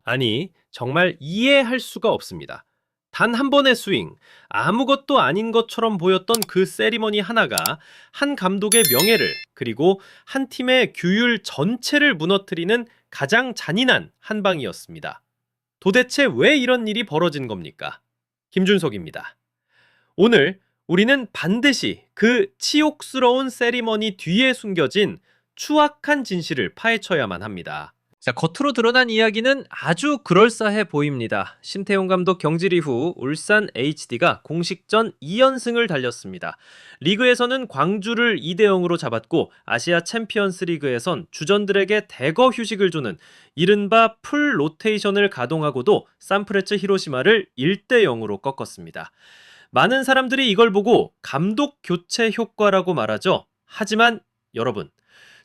아니, 정말 이해할 수가 없습니다. 단 한 번의 스윙, 아무것도 아닌 것처럼 보였던 그 세리머니 하나가 한 감독의 명예를, 그리고 한 팀의 규율 전체를 무너뜨리는 가장 잔인한 한 방이었습니다. 도대체 왜 이런 일이 벌어진 겁니까? 김준석입니다. 오늘 우리는 반드시 그 치욕스러운 세리머니 뒤에 숨겨진 추악한 진실을 파헤쳐야만 합니다. 자, 겉으로 드러난 이야기는 아주 그럴싸해 보입니다. 심태용 감독 경질 이후 울산 HD가 공식전 2연승을 달렸습니다. 리그에서는 광주를 2대 0으로 잡았고 아시아 챔피언스 리그에선 주전들에게 대거 휴식을 주는 이른바 풀 로테이션을 가동하고도 산프레체 히로시마를 1대 0으로 꺾었습니다. 많은 사람들이 이걸 보고 감독 교체 효과라고 말하죠. 하지만 여러분,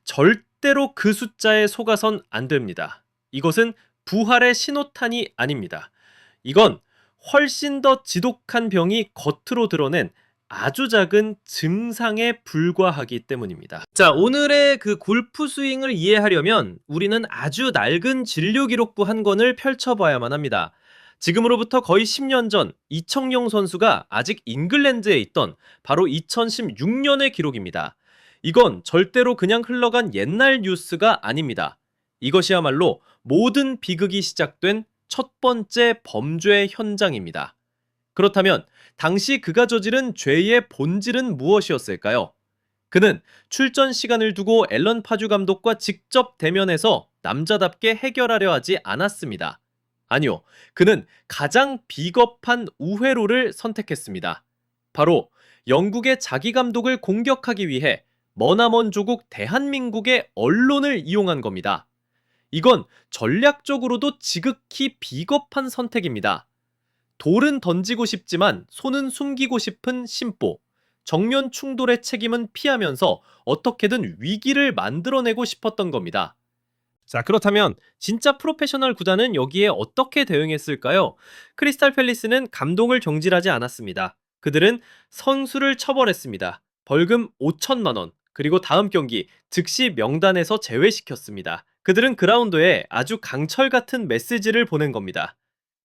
절대로 그 숫자에 속아선 안 됩니다. 이것은 부활의 신호탄이 아닙니다. 이건 훨씬 더 지독한 병이 겉으로 드러낸 아주 작은 증상에 불과하기 때문입니다. 자, 오늘의 그 골프 스윙을 이해하려면 우리는 아주 낡은 진료 기록부 한 권을 펼쳐봐야만 합니다. 지금으로부터 거의 10년 전 이청용 선수가 아직 잉글랜드에 있던 바로 2016년의 기록입니다. 이건 절대로 그냥 흘러간 옛날 뉴스가 아닙니다. 이것이야말로 모든 비극이 시작된 첫 번째 범죄 현장입니다. 그렇다면 당시 그가 저지른 죄의 본질은 무엇이었을까요? 그는 출전 시간을 두고 앨런 파주 감독과 직접 대면해서 남자답게 해결하려 하지 않았습니다. 아니요, 그는 가장 비겁한 우회로를 선택했습니다. 바로 영국의 자기 감독을 공격하기 위해 머나먼 조국 대한민국의 언론을 이용한 겁니다. 이건 전략적으로도 지극히 비겁한 선택입니다. 돌은 던지고 싶지만 손은 숨기고 싶은 심보, 정면 충돌의 책임은 피하면서 어떻게든 위기를 만들어내고 싶었던 겁니다. 자, 그렇다면 진짜 프로페셔널 구단은 여기에 어떻게 대응했을까요? 크리스탈 팰리스는 감독을 경질하지 않았습니다. 그들은 선수를 처벌했습니다. 벌금 5천만 원, 그리고 다음 경기 즉시 명단에서 제외시켰습니다. 그들은 그라운드에 아주 강철 같은 메시지를 보낸 겁니다.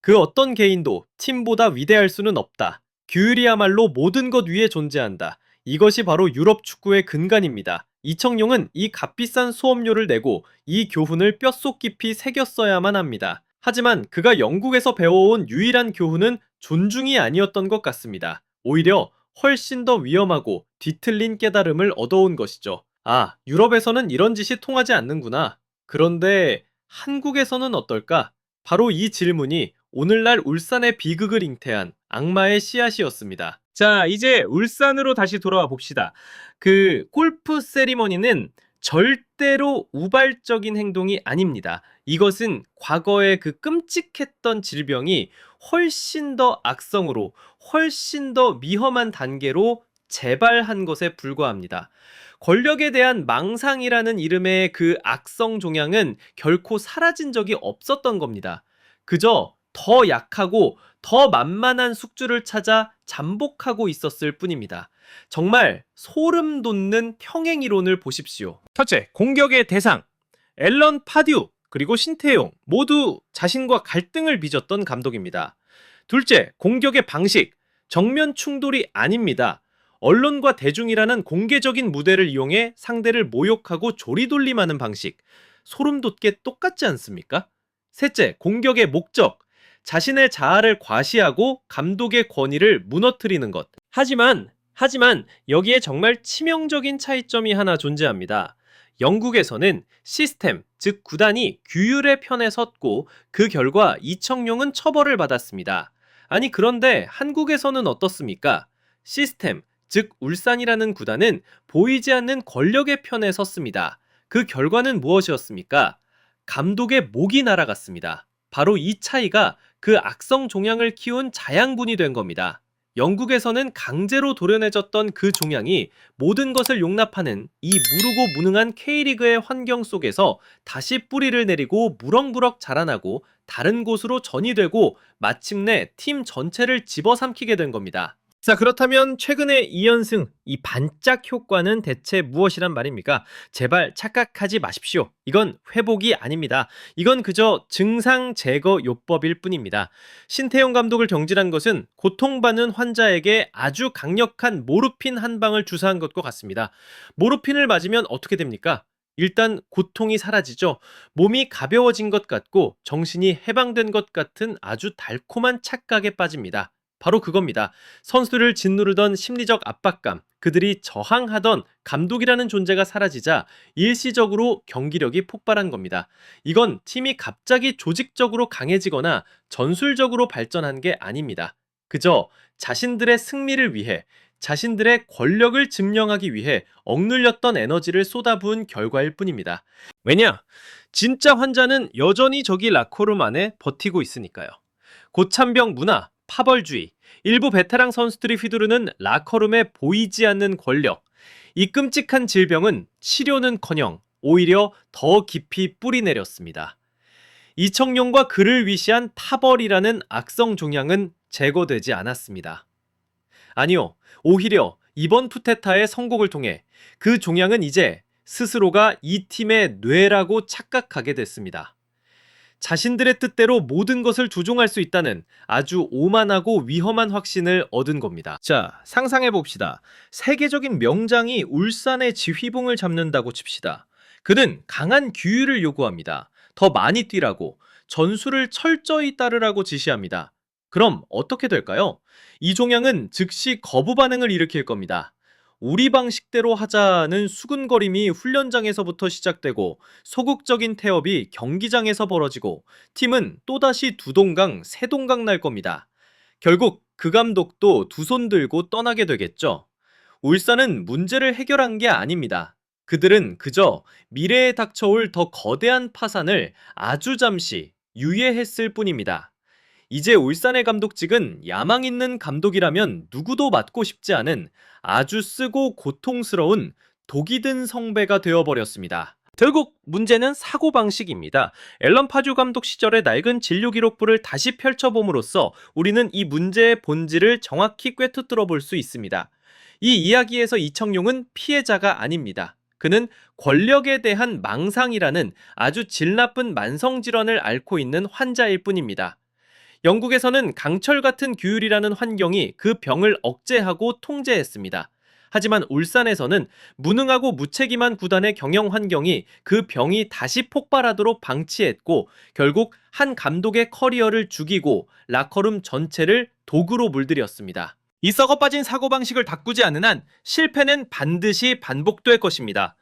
그 어떤 개인도 팀보다 위대할 수는 없다. 규율이야말로 모든 것 위에 존재한다. 이것이 바로 유럽 축구의 근간입니다. 이청용은 이 값비싼 수업료를 내고 이 교훈을 뼛속 깊이 새겼어야만 합니다. 하지만 그가 영국에서 배워온 유일한 교훈은 존중이 아니었던 것 같습니다. 오히려 훨씬 더 위험하고 뒤틀린 깨달음을 얻어온 것이죠. 아, 유럽에서는 이런 짓이 통하지 않는구나. 그런데 한국에서는 어떨까? 바로 이 질문이 오늘날 울산의 비극을 잉태한 악마의 씨앗이었습니다. 자, 이제 울산으로 다시 돌아와 봅시다. 그 골프 세리머니는 절대로 우발적인 행동이 아닙니다. 이것은 과거의 그 끔찍했던 질병이 훨씬 더 악성으로, 훨씬 더 위험한 단계로 재발한 것에 불과합니다. 권력에 대한 망상이라는 이름의 그 악성 종양은 결코 사라진 적이 없었던 겁니다. 그저 더 약하고 더 만만한 숙주를 찾아 잠복하고 있었을 뿐입니다. 정말 소름 돋는 평행이론을 보십시오. 첫째, 공격의 대상. 앨런 파듀 그리고 신태용 모두 자신과 갈등을 빚었던 감독입니다. 둘째, 공격의 방식. 정면 충돌이 아닙니다. 언론과 대중이라는 공개적인 무대를 이용해 상대를 모욕하고 조리돌림하는 방식. 소름 돋게 똑같지 않습니까? 셋째, 공격의 목적. 자신의 자아를 과시하고 감독의 권위를 무너뜨리는 것. 하지만 여기에 정말 치명적인 차이점이 하나 존재합니다. 영국에서는 시스템, 즉 구단이 규율의 편에 섰고 그 결과 이청용은 처벌을 받았습니다. 아니, 그런데 한국에서는 어떻습니까? 시스템, 즉 울산이라는 구단은 보이지 않는 권력의 편에 섰습니다. 그 결과는 무엇이었습니까? 감독의 목이 날아갔습니다. 바로 이 차이가 그 악성 종양을 키운 자양분이 된 겁니다. 영국에서는 강제로 도려내졌던 그 종양이 모든 것을 용납하는 이 무르고 무능한 K리그의 환경 속에서 다시 뿌리를 내리고 무럭무럭 자라나고 다른 곳으로 전이되고 마침내 팀 전체를 집어삼키게 된 겁니다. 자, 그렇다면 최근의 2연승, 이 반짝 효과는 대체 무엇이란 말입니까? 제발 착각하지 마십시오. 이건 회복이 아닙니다. 이건 그저 증상 제거 요법일 뿐입니다. 신태용 감독을 경질한 것은 고통받는 환자에게 아주 강력한 모르핀 한 방을 주사한 것과 같습니다. 모르핀을 맞으면 어떻게 됩니까? 일단 고통이 사라지죠. 몸이 가벼워진 것 같고 정신이 해방된 것 같은 아주 달콤한 착각에 빠집니다. 바로 그겁니다. 선수를 짓누르던 심리적 압박감, 그들이 저항하던 감독이라는 존재가 사라지자 일시적으로 경기력이 폭발한 겁니다. 이건 팀이 갑자기 조직적으로 강해지거나 전술적으로 발전한 게 아닙니다. 그저 자신들의 승리를 위해, 자신들의 권력을 증명하기 위해 억눌렸던 에너지를 쏟아부은 결과일 뿐입니다. 왜냐? 진짜 환자는 여전히 저기 라커룸 안에 버티고 있으니까요. 고참병 문화, 파벌주의, 일부 베테랑 선수들이 휘두르는 라커룸에 보이지 않는 권력, 이 끔찍한 질병은 치료는커녕 오히려 더 깊이 뿌리내렸습니다. 이청용과 그를 위시한 파벌이라는 악성 종양은 제거되지 않았습니다. 아니요, 오히려 이번 투테타의 선곡을 통해 그 종양은 이제 스스로가 이 팀의 뇌라고 착각하게 됐습니다. 자신들의 뜻대로 모든 것을 조종할 수 있다는 아주 오만하고 위험한 확신을 얻은 겁니다. 자, 상상해봅시다. 세계적인 명장이 울산의 지휘봉을 잡는다고 칩시다. 그는 강한 규율을 요구합니다. 더 많이 뛰라고, 전술을 철저히 따르라고 지시합니다. 그럼 어떻게 될까요? 이종양은 즉시 거부 반응을 일으킬 겁니다. 우리 방식대로 하자는 수군거림이 훈련장에서부터 시작되고 소극적인 태업이 경기장에서 벌어지고 팀은 또다시 두 동강, 세 동강 날 겁니다. 결국 그 감독도 두 손 들고 떠나게 되겠죠. 울산은 문제를 해결한 게 아닙니다. 그들은 그저 미래에 닥쳐올 더 거대한 파산을 아주 잠시 유예했을 뿐입니다. 이제 울산의 감독직은 야망 있는 감독이라면 누구도 맡고 싶지 않은 아주 쓰고 고통스러운 독이 든 성배가 되어버렸습니다. 결국 문제는 사고방식입니다. 앨런 파주 감독 시절의 낡은 진료 기록부를 다시 펼쳐봄으로써 우리는 이 문제의 본질을 정확히 꿰뚫어 볼 수 있습니다. 이 이야기에서 이청용은 피해자가 아닙니다. 그는 권력에 대한 망상이라는 아주 질 나쁜 만성질환을 앓고 있는 환자일 뿐입니다. 영국에서는 강철 같은 규율이라는 환경이 그 병을 억제하고 통제했습니다. 하지만 울산에서는 무능하고 무책임한 구단의 경영 환경이 그 병이 다시 폭발하도록 방치했고 결국 한 감독의 커리어를 죽이고 라커룸 전체를 독으로 물들였습니다. 이 썩어빠진 사고방식을 바꾸지 않는 한 실패는 반드시 반복될 것입니다.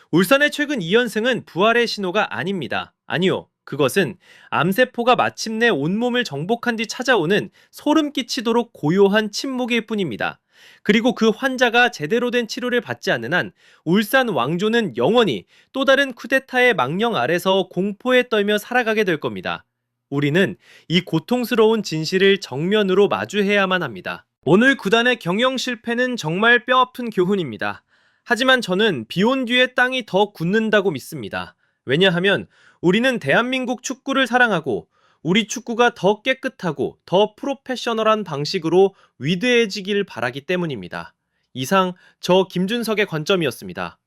울산의 최근 2연승은 부활의 신호가 아닙니다. 아니요. 그것은 암세포가 마침내 온몸을 정복한 뒤 찾아오는 소름 끼치도록 고요한 침묵일 뿐입니다. 그리고 그 환자가 제대로 된 치료를 받지 않는 한 울산 왕조는 영원히 또 다른 쿠데타의 망령 아래서 공포에 떨며 살아가게 될 겁니다. 우리는 이 고통스러운 진실을 정면으로 마주해야만 합니다. 오늘 구단의 경영 실패는 정말 뼈아픈 교훈입니다. 하지만 저는 비온 뒤에 땅이 더 굳는다고 믿습니다. 왜냐하면 우리는 대한민국 축구를 사랑하고 우리 축구가 더 깨끗하고 더 프로페셔널한 방식으로 위대해지길 바라기 때문입니다. 이상 저 김준석의 관점이었습니다.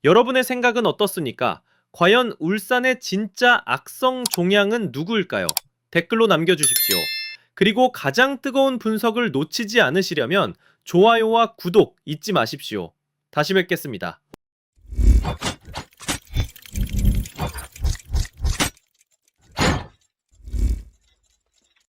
여러분의 생각은 어떻습니까? 과연 울산의 진짜 악성 종양은 누구일까요? 댓글로 남겨주십시오. 그리고 가장 뜨거운 분석을 놓치지 않으시려면 좋아요와 구독 잊지 마십시오. 다시 뵙겠습니다.